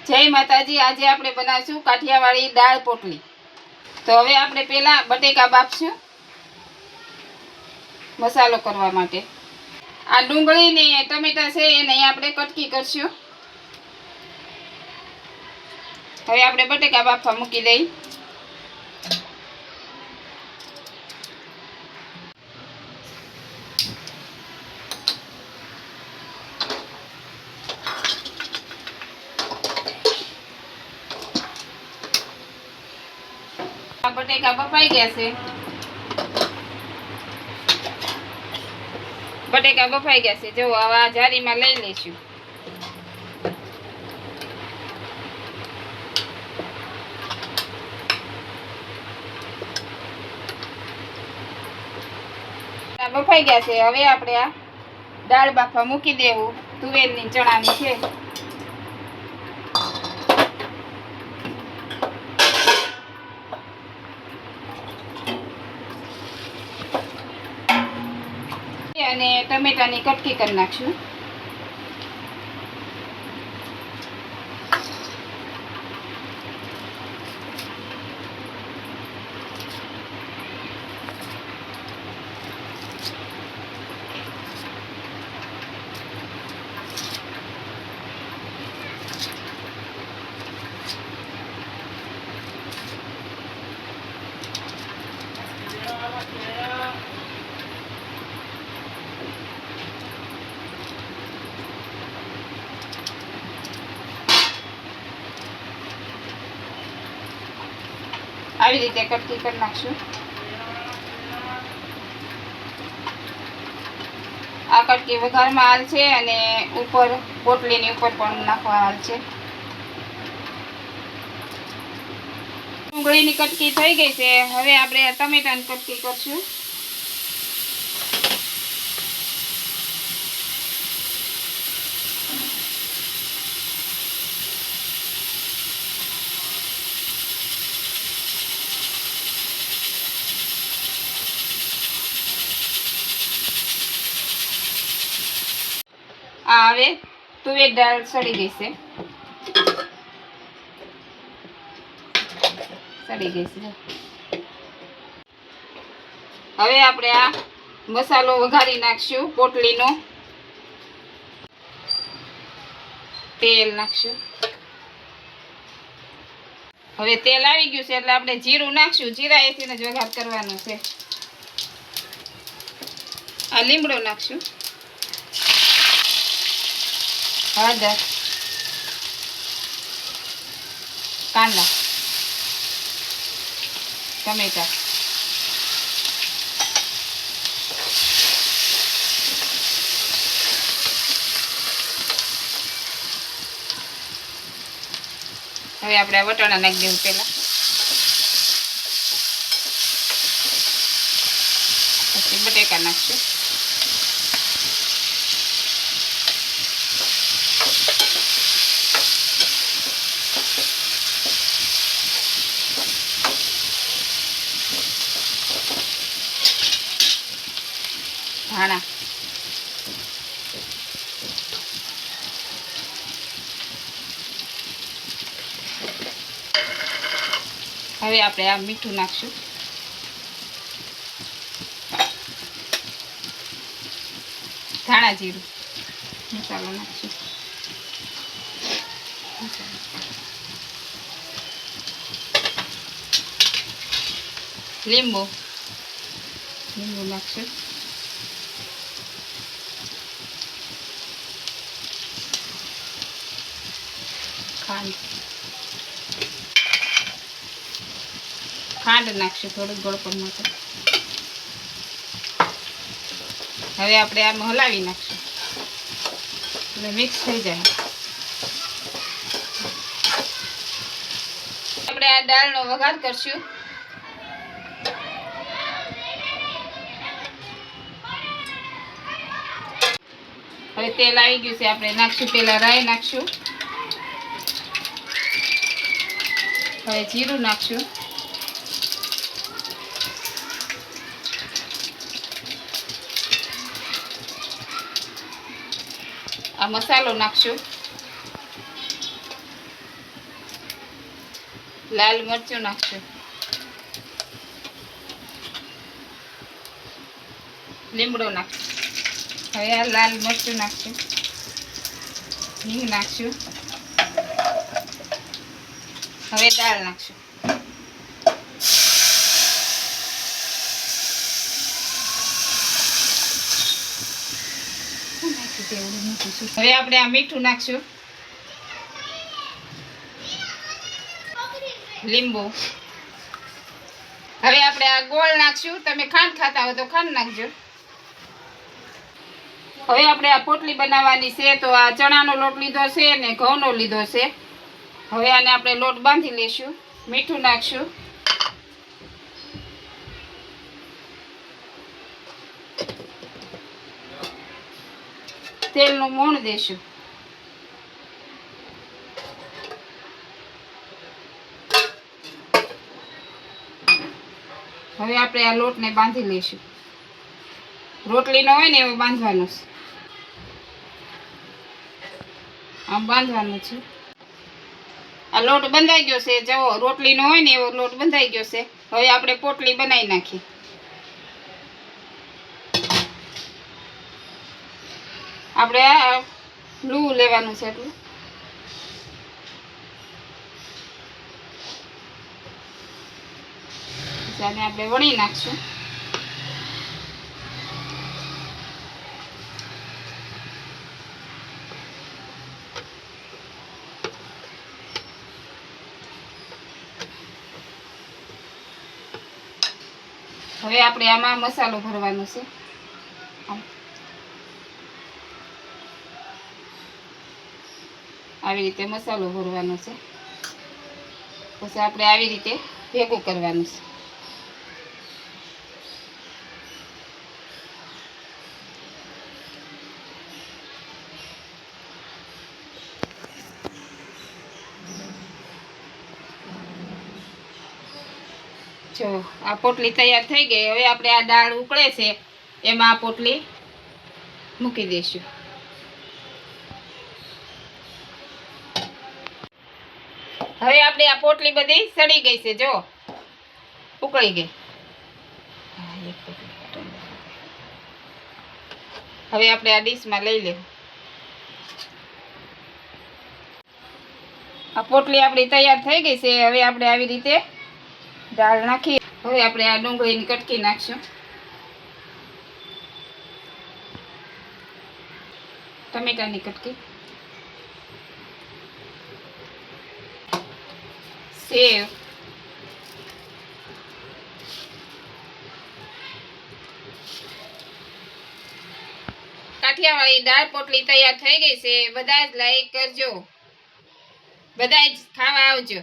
જય માતાજી। આજે આપણે બનાવીશું કાઠિયાવાડી દાળ પોટલી। તો હવે આપણે પહેલા બટેકા બાફશું મસાલો કરવા માટે। આ ડુંગળી ને ટમેટા છે એને આપણે કટકી કરશું। હવે આપણે બટેકા બાફવા મૂકી દઈ। बटेका बफाई गया से बटेका बफाई गया से जो आ जारी में लई लेशु। बफाई गया से हवे आपणे आ दाळ बाफवा मूकी देवुं। तुवेरनी चणानी छे। અને ટમેટાની કટકી કરી નાખશું। આવી રીતે કટકી કરી નાખશું। આ કટકી વઘારમાં હાલ છે અને ઉપર પોટલીની ઉપર પણ નાખવા હાલ છે। ડુંગળીની કટકી થઈ ગઈ છે। હવે આપણે ટમેટાની કટકી કરશું। आ हवे तुवेर दाळ सड़ी गई से हवे आपणे आ मसालो वघारी नाखशुं। पोटलीनो तेल नाखशुं। हवे तेल आवी गयुं छे એટલે આપણે જીરું નાખશું। જીરા એથીને જ વઘાર કરવાનો છે। આ લીમડો નાખશું। हळदर कांदा टमेटा हवे आपणे वटाणा नाखी देवुं। पहेला पछी बटेका नाखशुं। धाणा हवे आपणे आ मीठुं नाखशुं। धाणा जीरुं मसालो नाखशुं। લીંબુ નાખશું। ખાંડ નાખશું થોડું ગળપણ માટે। હવે આપણે આમ હલાવી નાખશું એટલે મિક્સ થઈ જાય। આપણે આ દાળનો વઘાર કરશું। હવે તેલ આવી ગયું છે। આપણે નાખશું પહેલા રાઈ નાખશું। હવે જીરું નાખશું। આ મસાલો નાખશું। લાલ મરચું નાખશું, લીમડો નાખશું. હવે આ લાલ મરચું નાખશું, હિંગ નાખશું. હવે દાળ નાખશું. હવે આપણે આ મીઠું નાખશું, લીંબુ. હવે આપણે આ ગોળ નાખશું. તમે ખાંડ ખાતા હો તો ખાંડ નાખજો. હવે આપણે આ પોટલી બનાવવાની છે, તો આ ચણાનો લોટ લીધો છે ને ઘઉંનો લીધો છે. હવે આને આપણે લોટ બાંધી લઈશું. મીઠું નાખશું, તેલનું મોણ દેશું. હવે આપણે આ લોટને બાંધી લઈશું. રોટલીનો હોય ને એવો બાંધવાનો છે. આમ બાંધવાનું છે. આ લોટ બંધાઈ ગયો છે. જવો રોટલીનો હોય ને એવો લોટ બંધાઈ ગયો છે. હવે આપણે પોટલી બનાવી નાખીએ. આપણે આ લૂ લેવાનું છે એટલું. આને આપણે વણી નાખશું. હવે આપણે આમાં મસાલો ભરવાનો છે. આવી રીતે મસાલો ભરવાનો છે. પછી આપણે આવી રીતે ભેગું કરવાનું છે. જો આ પોટલી તૈયાર થઈ ગઈ. હવે આપણે આ દાળ ઉકળે છે એમાં આ પોટલી મૂકી દઈશું. હવે આપણે આ પોટલી બધી સડી ગઈ છે. જો ઉકળી ગઈ. હવે આપણે આ ડીશમાં લઈ લેવું. આ પોટલી આપણી તૈયાર થઈ ગઈ છે. હવે આપણે આવી રીતે દાળ નાખીએ. હવે આપણે આ ડુંગળીની કટકી નાખશું, ટમેટાની કટકી, સેવ, કાઠિયાવાડી દાળ પોટલી તૈયાર થઈ ગઈ છે. બધા જ લાઈક કરજો, બધા જ ખાવા આવજો.